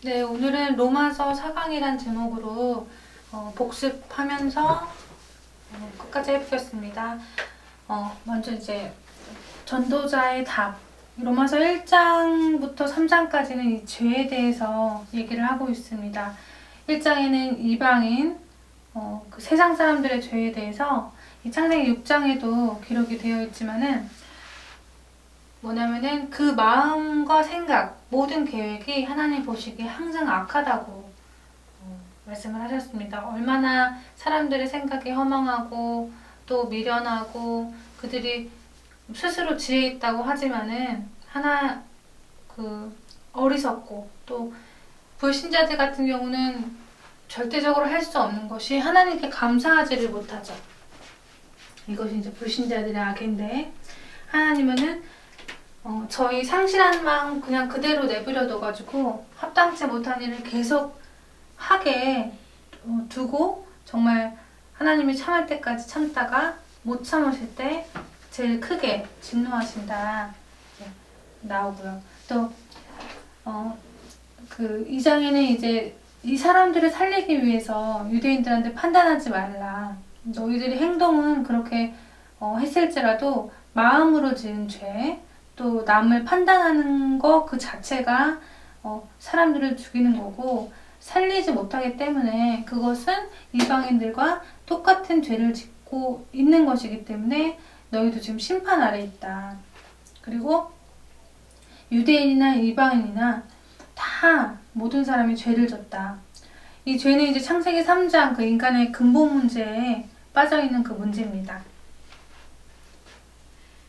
네, 오늘은 로마서 4강이란 제목으로 복습하면서 끝까지 해보겠습니다. 먼저 이제 전도자의 답. 로마서 1장부터 3장까지는 이 죄에 대해서 얘기를 하고 있습니다. 1장에는 이방인, 그 세상 사람들의 죄에 대해서 이 창세기 6장에도 기록이 되어 있지만은 뭐냐면은 그 마음과 생각, 모든 계획이 하나님 보시기에 항상 악하다고 말씀을 하셨습니다. 얼마나 사람들의 생각이 허망하고 또 미련하고 그들이 스스로 지혜 있다고 하지만은 어리석고 또 불신자들 같은 경우는 절대적으로 할 수 없는 것이 하나님께 감사하지를 못하죠. 이것이 이제 불신자들의 악인데 하나님은 저희 상실한 마음 그냥 그대로 내버려 둬가지고 합당치 못한 일을 계속 하게 두고 정말 하나님이 참을 때까지 참다가 못 참으실 때 제일 크게 진노하신다 나오고요. 또 그 2장에는 이제 이 사람들을 살리기 위해서 유대인들한테 판단하지 말라. 너희들의 행동은 그렇게 했을지라도 마음으로 지은 죄, 또 남을 판단하는 거 그 자체가 사람들을 죽이는 거고 살리지 못하기 때문에 그것은 이방인들과 똑같은 죄를 짓고 있는 것이기 때문에 너희도 지금 심판 아래 있다. 그리고 유대인이나 이방인이나 다 모든 사람이 죄를 졌다. 이 죄는 이제 창세기 3장 그 인간의 근본 문제에 빠져있는 그 문제입니다.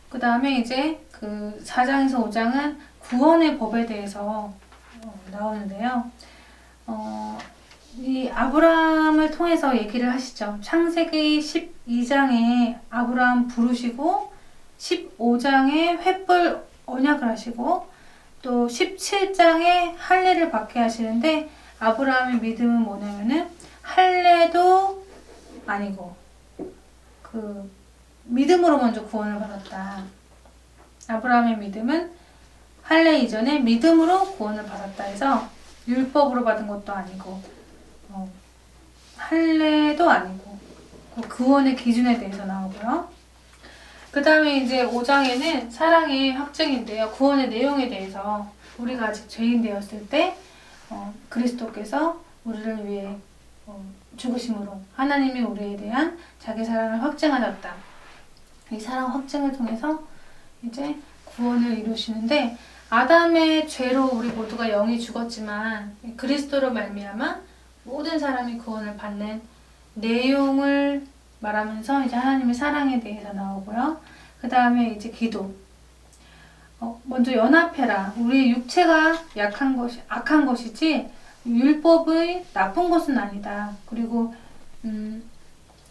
그 다음에 이제 그 4장에서 5장은 구원의 법에 대해서 나오는데요. 이 아브라함을 통해서 얘기를 하시죠. 창세기 12장에 아브라함 부르시고 15장에 횃불 언약을 하시고 또 17장에 할례를 받게 하시는데 아브라함의 믿음은 뭐냐면은 할례도 아니고 그 믿음으로 먼저 구원을 받았다. 아브라함의 믿음은 할례 이전에 믿음으로 구원을 받았다 해서 율법으로 받은 것도 아니고 할례도 아니고 그 구원의 기준에 대해서 나오고요. 그 다음에 이제 5장에는 사랑의 확증인데요. 구원의 내용에 대해서 우리가 아직 죄인 되었을 때 그리스도께서 우리를 위해 죽으심으로 하나님이 우리에 대한 자기 사랑을 확증하셨다. 이 사랑 확증을 통해서 이제 구원을 이루시는데 아담의 죄로 우리 모두가 영이 죽었지만 그리스도로 말미암아 모든 사람이 구원을 받는 내용을 말하면서 이제 하나님의 사랑에 대해서 나오고요. 그 다음에 이제 기도. 먼저 연합해라. 우리의 육체가 악한 것이지 율법의 나쁜 것은 아니다. 그리고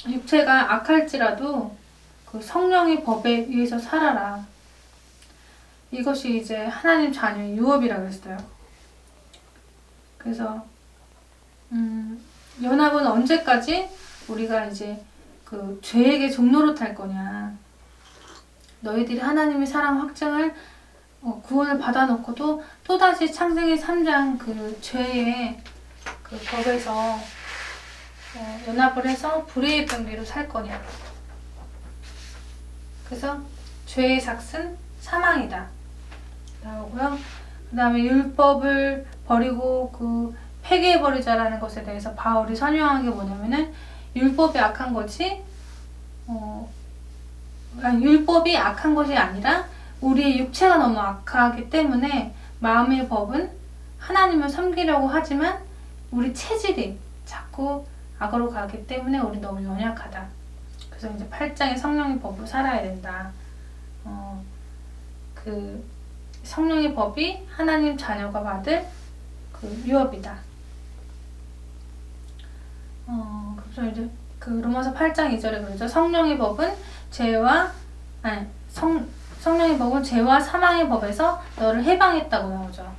육체가 악할지라도 그 성령의 법에 의해서 살아라. 이것이 이제 하나님 자녀의 유업이라고 했어요. 그래서 연합은 언제까지 우리가 이제 그 죄에게 종로로 탈 거냐. 너희들이 하나님의 사랑 확증을 구원을 받아놓고도 또다시 창세기 3장 그 죄의 그 법에서 연합을 해서 불의의 병기로 살 거냐. 그래서 죄의 삭은 사망이다 나오고요. 그 다음에 율법을 버리고 그 폐기해버리자라는 것에 대해서 바울이 선용한 게 뭐냐면은 율법이 악한 것이 율법이 악한 것이 아니라 우리의 육체가 너무 악하기 때문에 마음의 법은 하나님을 섬기려고 하지만 우리 체질이 자꾸 악으로 가기 때문에 우리 너무 연약하다. 그래서 이제 8장에 성령의 법으로 살아야 된다. 그 성령의 법이 하나님 자녀가 받을 그 유업이다. 그래서 이제 그 로마서 8장 2절에 그러죠. 성령의 법은 죄와 사망의 법에서 너를 해방했다고 나오죠.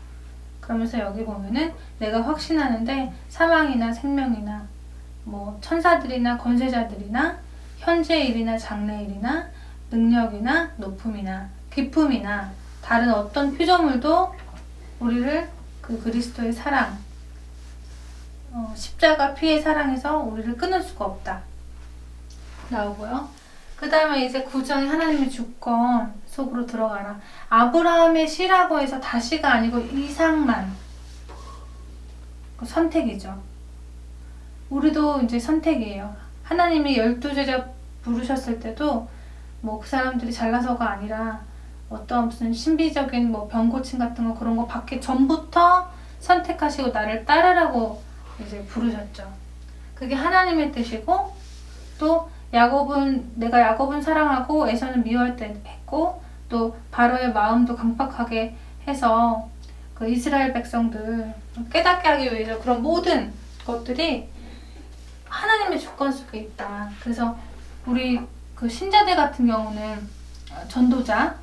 그러면서 여기 보면은 내가 확신하는데 사망이나 생명이나 뭐 천사들이나 권세자들이나 현재 일이나 장래 일이나 능력이나 높음이나 기품이나 다른 어떤 피조물도 우리를 그 그리스도의 사랑, 십자가 피의 사랑에서 우리를 끊을 수가 없다 나오고요. 그 다음에 이제 9장에 하나님의 주권 속으로 들어가라. 아브라함의 시라고 해서 다시가 아니고 이삭만 선택이죠. 우리도 이제 선택이에요. 하나님이 12제자 부르셨을 때도 뭐 그 사람들이 잘나서가 아니라 어떤 무슨 신비적인 뭐 병고침 같은 거 그런 거 받기 전부터 선택하시고 나를 따르라고 이제 부르셨죠. 그게 하나님의 뜻이고, 또 내가 야곱은 사랑하고 에서는 미워할 때 했고, 또 바로의 마음도 강팍하게 해서 그 이스라엘 백성들 깨닫게 하기 위해서 그런 모든 것들이 하나님의 주권 속에 있다. 그래서 우리 그 신자들 같은 경우는 전도자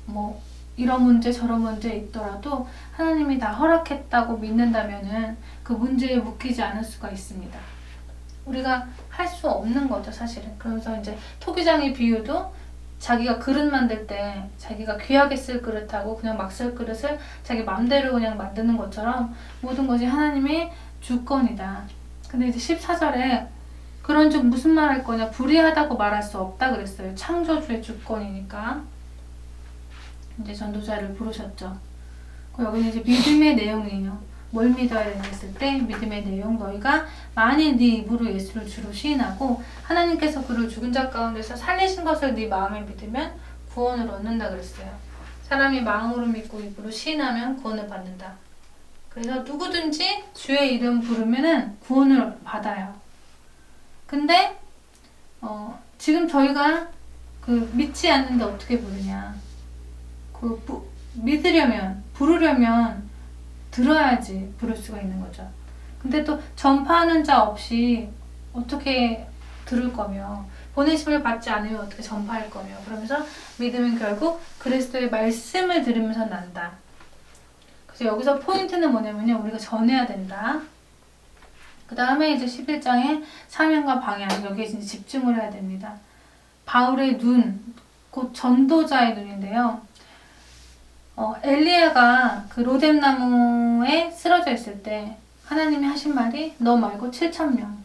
뭐 이런 문제 저런 문제 있더라도 하나님이 다 허락했다고 믿는다면은 그 문제에 묶이지 않을 수가 있습니다. 우리가 할 수 없는 거죠, 사실은. 그래서 이제 토기장의 비유도 자기가 그릇 만들 때 자기가 귀하게 쓸 그릇하고 그냥 막 쓸 그릇을 자기 맘대로 그냥 만드는 것처럼 모든 것이 하나님의 주권이다. 근데 이제 14절에 그런 즉 무슨 말 할 거냐, 불의하다고 말할 수 없다 그랬어요. 창조주의 주권이니까. 이제 전도자를 부르셨죠. 여기는 이제 믿음의 내용이에요. 뭘 믿어야 되냐 했을 때 믿음의 내용, 너희가 만일 네 입으로 예수를 주로 시인하고 하나님께서 그를 죽은 자 가운데서 살리신 것을 네 마음에 믿으면 구원을 얻는다 그랬어요. 사람이 마음으로 믿고 입으로 시인하면 구원을 받는다. 그래서 누구든지 주의 이름 부르면은 구원을 받아요. 근데 지금 저희가 그 믿지 않는데 어떻게 부르냐, 믿으려면, 부르려면 들어야지 부를 수가 있는 거죠. 근데 또 전파하는 자 없이 어떻게 들을 거며, 보내심을 받지 않으면 어떻게 전파할 거며, 그러면서 믿음은 결국 그리스도의 말씀을 들으면서 난다. 그래서 여기서 포인트는 뭐냐면요, 우리가 전해야 된다. 그 다음에 이제 11장에 사명과 방향, 여기에 이제 집중을 해야 됩니다. 바울의 눈, 곧 전도자의 눈인데요. 엘리야가 그 로뎀나무에 쓰러져 있을 때 하나님이 하신 말이 너 말고 7,000명,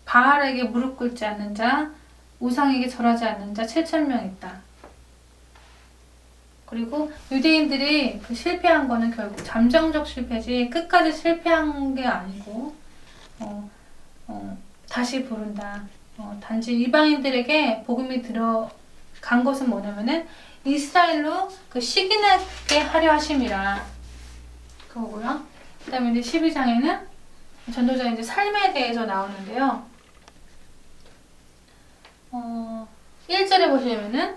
바알에게 무릎 꿇지 않는 자, 우상에게 절하지 않는 자 7,000명 있다. 그리고 유대인들이 그 실패한 거는 결국 잠정적 실패지 끝까지 실패한 게 아니고 다시 부른다. 단지 이방인들에게 복음이 들어간 것은 뭐냐면은 이스라엘로 그 시기나게 하려 하심이라 그거고요. 그 다음에 이제 12장에는 전도자의 이제 삶에 대해서 나오는데요. 1절에 보시면은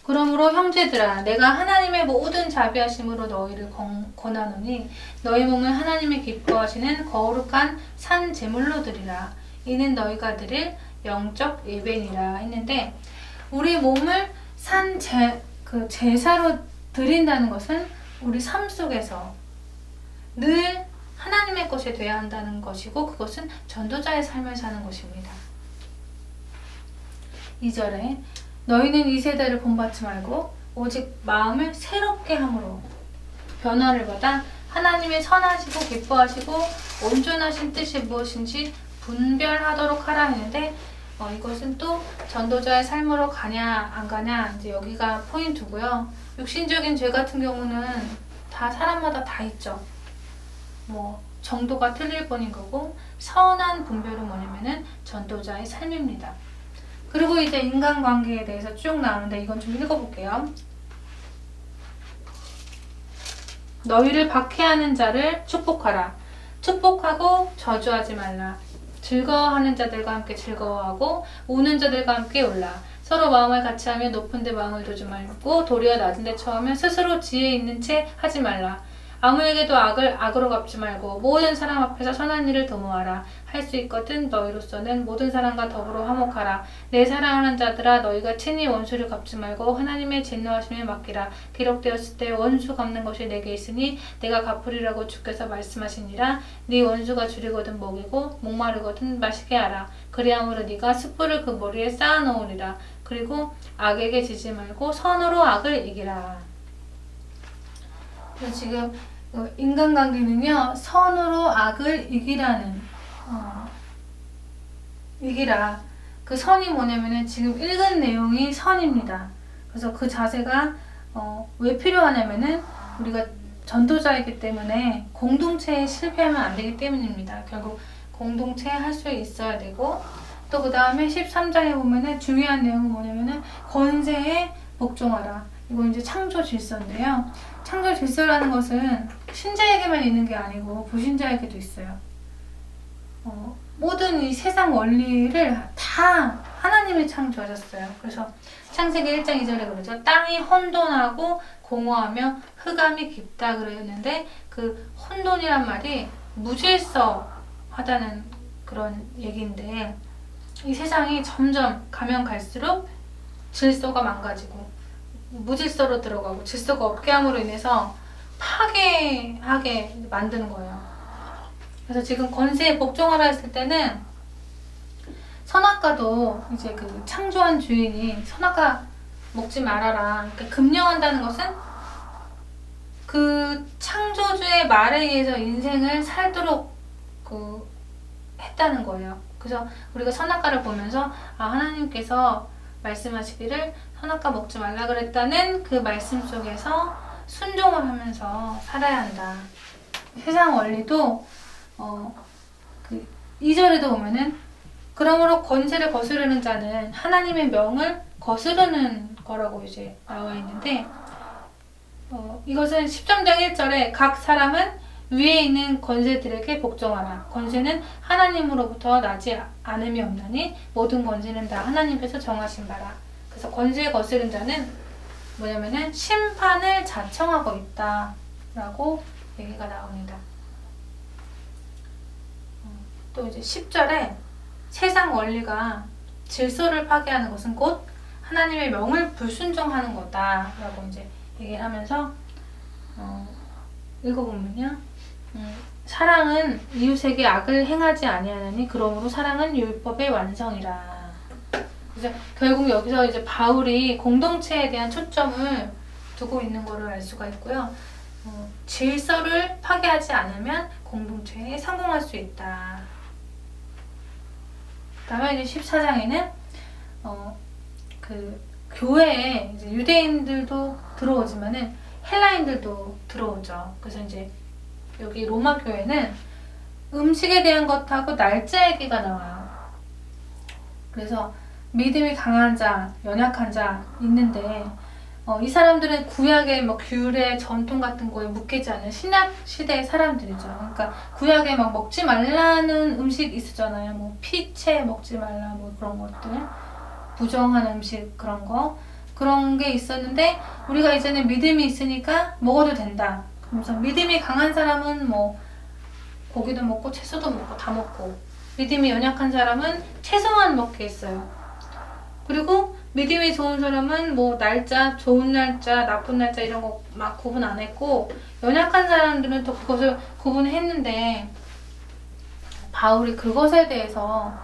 그러므로 형제들아, 내가 하나님의 모든 자비하심으로 너희를 권하노니 너희 몸을 하나님의 기뻐하시는 거룩한 산 제물로 드리라. 이는 너희가 드릴 영적 예배니라 했는데, 우리 몸을 제사로 드린다는 것은 우리 삶 속에서 늘 하나님의 것이 되어야 한다는 것이고, 그것은 전도자의 삶을 사는 것입니다. 2절에 너희는 이 세대를 본받지 말고 오직 마음을 새롭게 함으로 변화를 받아 하나님의 선하시고 기뻐하시고 온전하신 뜻이 무엇인지 분별하도록 하라 했는데, 이것은 또 전도자의 삶으로 가냐 안 가냐, 이제 여기가 포인트고요. 육신적인 죄 같은 경우는 다 사람마다 다 있죠. 뭐 정도가 틀릴 뿐인 거고, 선한 분별은 뭐냐면은 전도자의 삶입니다. 그리고 이제 인간관계에 대해서 쭉 나오는데 이건 좀 읽어볼게요. 너희를 박해하는 자를 축복하라. 축복하고 저주하지 말라. 즐거워하는 자들과 함께 즐거워하고 우는 자들과 함께 울라. 서로 마음을 같이하며 높은 데 마음을 두지 말고 도리어 낮은 데 처하며 스스로 지혜 있는 채 하지 말라. 아무에게도 악을 악으로 갚지 말고 모든 사람 앞에서 선한 일을 도모하라. 할 수 있거든 너희로서는 모든 사람과 더불어 화목하라. 내 사랑하는 자들아, 너희가 친히 원수를 갚지 말고 하나님의 진노하심에 맡기라. 기록되었을 때 원수 갚는 것이 내게 있으니 내가 갚으리라고 주께서 말씀하시니라. 네 원수가 줄이거든 먹이고 목마르거든 마시게 하라. 그리함으로 네가 숯불을 그 머리에 쌓아 놓으리라. 그리고 악에게 지지 말고 선으로 악을 이기라. 지금 인간관계는요, 선으로 악을 이기라. 그 선이 뭐냐면은 지금 읽은 내용이 선입니다. 그래서 그 자세가 왜 필요하냐면은 우리가 전도자이기 때문에 공동체에 실패하면 안 되기 때문입니다. 결국 공동체에 할 수 있어야 되고, 또 그 다음에 13장에 보면은 중요한 내용은 뭐냐면은 권세에 복종하라. 이거 이제 창조 질서인데요. 창조 질서라는 것은 신자에게만 있는 게 아니고 불신자에게도 있어요. 모든 이 세상 원리를 다 하나님이 창조하셨어요. 그래서 창세기 1장 2절에 그러죠. 땅이 혼돈하고 공허하며 흑암이 깊다 그랬는데, 그 혼돈이란 말이 무질서하다는 그런 얘기인데, 이 세상이 점점 가면 갈수록 질서가 망가지고 무질서로 들어가고 질서가 없게 함으로 인해서 파괴하게 만드는 거예요. 그래서 지금 권세에 복종하라 했을 때는 선악과도 이제 그 창조한 주인이 선악과 먹지 말아라. 그러니까 금령한다는 것은 그 창조주의 말에 의해서 인생을 살도록 했다는 거예요. 그래서 우리가 선악과를 보면서 하나님께서 말씀하시기를 선악과 먹지 말라 그랬다는 그 말씀 속에서 순종을 하면서 살아야 한다. 세상 원리도 그 2절에도 보면은 그러므로 권세를 거스르는 자는 하나님의 명을 거스르는 거라고 이제 나와 있는데, 이것은 10장 1절에 각 사람은 위에 있는 권세들에게 복종하라. 권세는 하나님으로부터 나지 않음이 없나니 모든 권세는 다 하나님께서 정하신 바라. 그래서 권세에 거스른 자는 뭐냐면은 심판을 자청하고 있다 라고 얘기가 나옵니다. 또 이제 10절에 세상 원리가 질서를 파괴하는 것은 곧 하나님의 명을 불순종하는 거다 라고 이제 얘기를 하면서 읽어보면요, 사랑은 이웃에게 악을 행하지 아니하나니 그러므로 사랑은 율법의 완성이라. 그래서 결국 여기서 이제 바울이 공동체에 대한 초점을 두고 있는 것을 알 수가 있고요. 질서를 파괴하지 않으면 공동체에 성공할 수 있다. 다음에 이제 14장에는 그 교회에 이제 유대인들도 들어오지만은 헬라인들도 들어오죠. 그래서 이제 여기 로마 교회는 음식에 대한 것하고 날짜 얘기가 나와요. 그래서 믿음이 강한 자, 연약한 자 있는데, 이 사람들은 구약의 뭐 규례, 전통 같은 거에 묶이지 않은 신약 시대의 사람들이죠. 그러니까 구약에 막 먹지 말라는 음식 있었잖아요. 뭐 피채 먹지 말라, 뭐 그런 것들, 부정한 음식 그런 게 있었는데, 우리가 이제는 믿음이 있으니까 먹어도 된다. 그래서 믿음이 강한 사람은 뭐 고기도 먹고 채소도 먹고 다 먹고, 믿음이 연약한 사람은 채소만 먹게 했어요. 그리고 믿음이 좋은 사람은 뭐 날짜, 좋은 날짜, 나쁜 날짜 이런 거 막 구분 안 했고, 연약한 사람들은 또 그것을 구분했는데, 바울이 그것에 대해서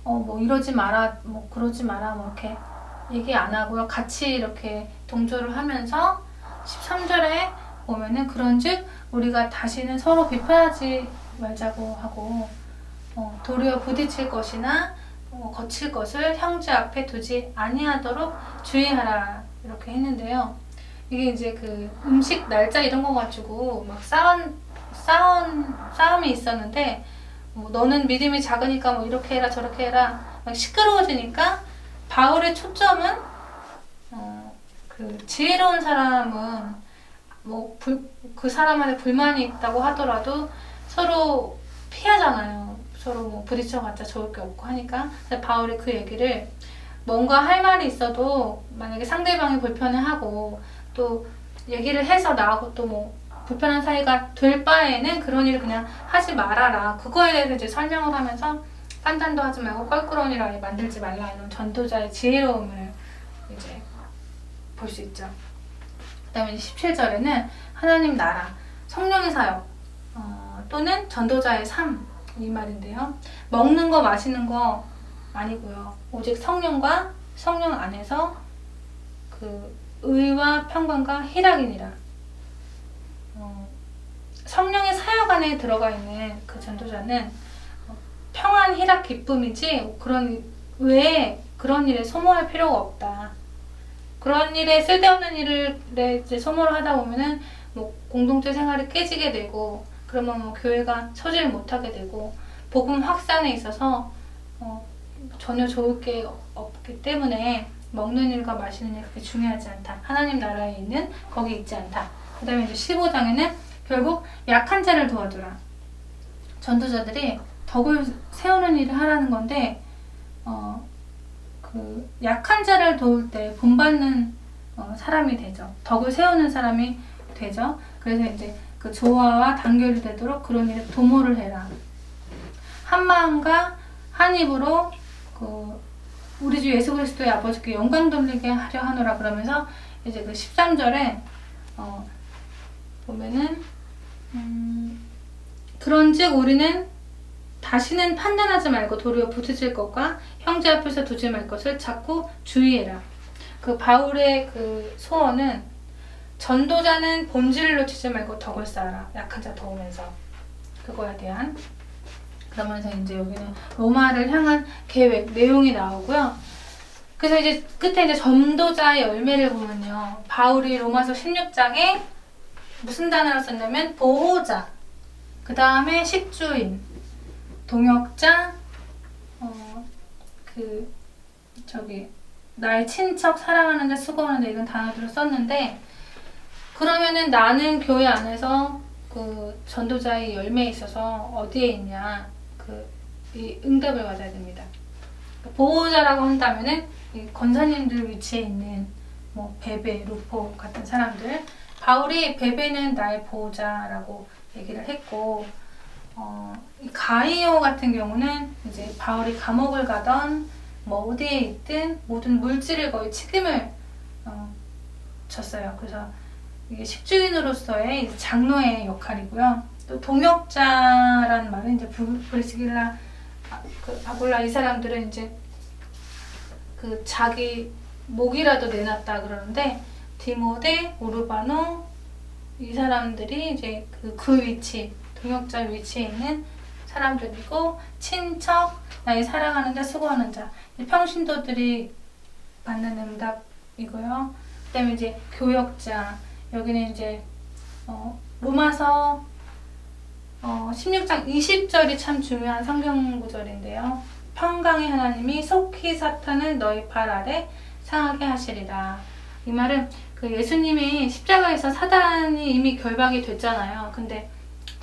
뭐 이러지 마라, 뭐 그러지 마라, 뭐 이렇게 얘기 안 하고요. 같이 이렇게 동조를 하면서 13절에 보면은 그런즉 우리가 다시는 서로 비판하지 말자고 하고, 도리어 부딪힐 것이나 거칠 것을 형제 앞에 두지 아니하도록 주의하라 이렇게 했는데요. 이게 이제 그 음식 날짜 이런 거 가지고 막 싸움이 있었는데, 너는 믿음이 작으니까 뭐 이렇게 해라 저렇게 해라 막 시끄러워지니까, 바울의 초점은 그 지혜로운 사람은 뭐 그 사람한테 불만이 있다고 하더라도 서로 피하잖아요. 서로 뭐 부딪혀봤자 좋을 게 없고 하니까. 근데 바울이 그 얘기를, 뭔가 할 말이 있어도 만약에 상대방이 불편해하고 또 얘기를 해서 나하고 또 뭐 불편한 사이가 될 바에는 그런 일을 그냥 하지 말아라. 그거에 대해서 이제 설명을 하면서 판단도 하지 말고 껄끄러운 일 만들지 말라, 이런 전도자의 지혜로움을 이제 볼 수 있죠. 그 다음에 17절에는 하나님 나라, 성령의 사역, 또는 전도자의 삶, 이 말인데요. 먹는 거 마시는 거 아니고요. 오직 성령과 성령 안에서 그 의와 평강과 희락이니라. 성령의 사역 안에 들어가 있는 그 전도자는 평안, 희락, 기쁨이지 그런 외에 그런 일에 소모할 필요가 없다. 그런 일에 쓸데없는 일을 이제 소모를 하다 보면은 뭐 공동체 생활이 깨지게 되고 그러면 뭐 교회가 서지를 못하게 되고 복음 확산에 있어서 전혀 좋을 게 없기 때문에 먹는 일과 마시는 일 그렇게 중요하지 않다. 하나님 나라에 있는 거기 있지 않다. 그 다음에 이제 15장에는 결국 약한 자를 도와주라. 전도자들이 덕을 세우는 일을 하라는 건데 그 약한 자를 도울 때 본받는 사람이 되죠. 덕을 세우는 사람이 되죠. 그래서 이제 그 조화와 단결이 되도록 그런 일에 도모를 해라. 한 마음과 한 입으로 그 우리 주 예수 그리스도의 아버지께 영광 돌리게 하려 하노라 그러면서 이제 그 13절에 보면은 그런즉 우리는 다시는 판단하지 말고 도리어 부딪힐 것과 형제 앞에서 두지 말 것을 자꾸 주의해라. 그 바울의 그 소원은 전도자는 본질을 놓치지 말고 덕을 쌓아라. 약한 자 도우면서 그거에 대한 그러면서 이제 여기는 로마를 향한 계획 내용이 나오고요. 그래서 이제 끝에 이제 전도자의 열매를 보면요. 바울이 로마서 16장에 무슨 단어를 썼냐면 보호자, 그 다음에 식주인, 동역자, 나의 친척, 사랑하는 자, 수고하는 자 이런 단어들을 썼는데 그러면은 나는 교회 안에서 그 전도자의 열매에 있어서 어디에 있냐 이 응답을 받아야 됩니다. 보호자라고 한다면은 이 권사님들 위치에 있는 뭐 베베, 루포 같은 사람들 바울이 베베는 나의 보호자라고 얘기를 했고 이 가이오 같은 경우는 이제 바울이 감옥을 가던 뭐 어디에 있든 모든 물질을 거의 책임을 졌어요. 그래서 이게 식주인으로서의 이제 장로의 역할이고요. 또 동역자라는 말은 이제 브리스길라, 아굴라 이 사람들은 이제 그 자기 목이라도 내놨다 그러는데 디모데, 우르바노 이 사람들이 이제 그 위치, 동역자 위치에 있는 사람들이고 친척, 나의 사랑하는 자, 수고하는 자 평신도들이 받는 응답이고요. 그 다음에 이제 교역자 여기는 이제 로마서 16장 20절이 참 중요한 성경 구절인데요. 평강의 하나님이 속히 사탄을 너희 발 아래 상하게 하시리라. 이 말은 그 예수님이 십자가에서 사단이 이미 결박이 됐잖아요. 근데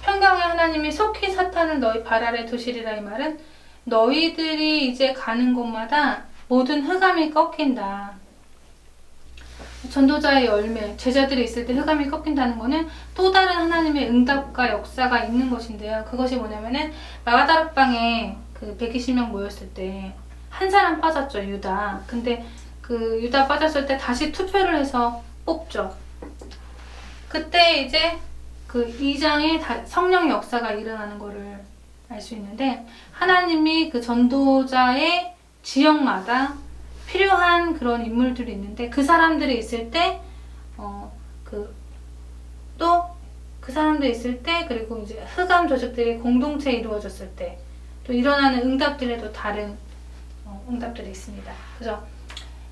평강의 하나님이 속히 사탄을 너희 발 아래 두시리라 이 말은 너희들이 이제 가는 곳마다 모든 흑암이 꺾인다. 전도자의 열매, 제자들이 있을 때 흑암이 꺾인다는 거는 또 다른 하나님의 응답과 역사가 있는 것인데요. 그것이 뭐냐면은 마가다락방에 그 120명 모였을 때 한 사람 빠졌죠, 유다. 근데 그 유다 빠졌을 때 다시 투표를 해서 뽑죠. 그때 이제 그 2장에 성령의 역사가 일어나는 거를 알 수 있는데 하나님이 그 전도자의 지역마다 필요한 그런 인물들이 있는데 그 사람들이 있을 때 또 그 사람들이 있을 때 그리고 이제 흑암 조직들이 공동체 이루어졌을 때 또 일어나는 응답들에도 다른 응답들이 있습니다. 그래서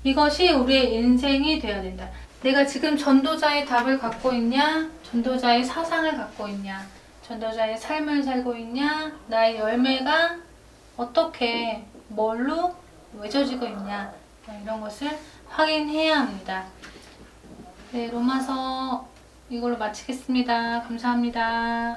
이것이 우리의 인생이 되어야 된다. 내가 지금 전도자의 답을 갖고 있냐? 전도자의 사상을 갖고 있냐? 전도자의 삶을 살고 있냐? 나의 열매가 어떻게 뭘로 맺어지고 있냐? 이런 것을 확인해야 합니다. 네, 로마서 이걸로 마치겠습니다. 감사합니다.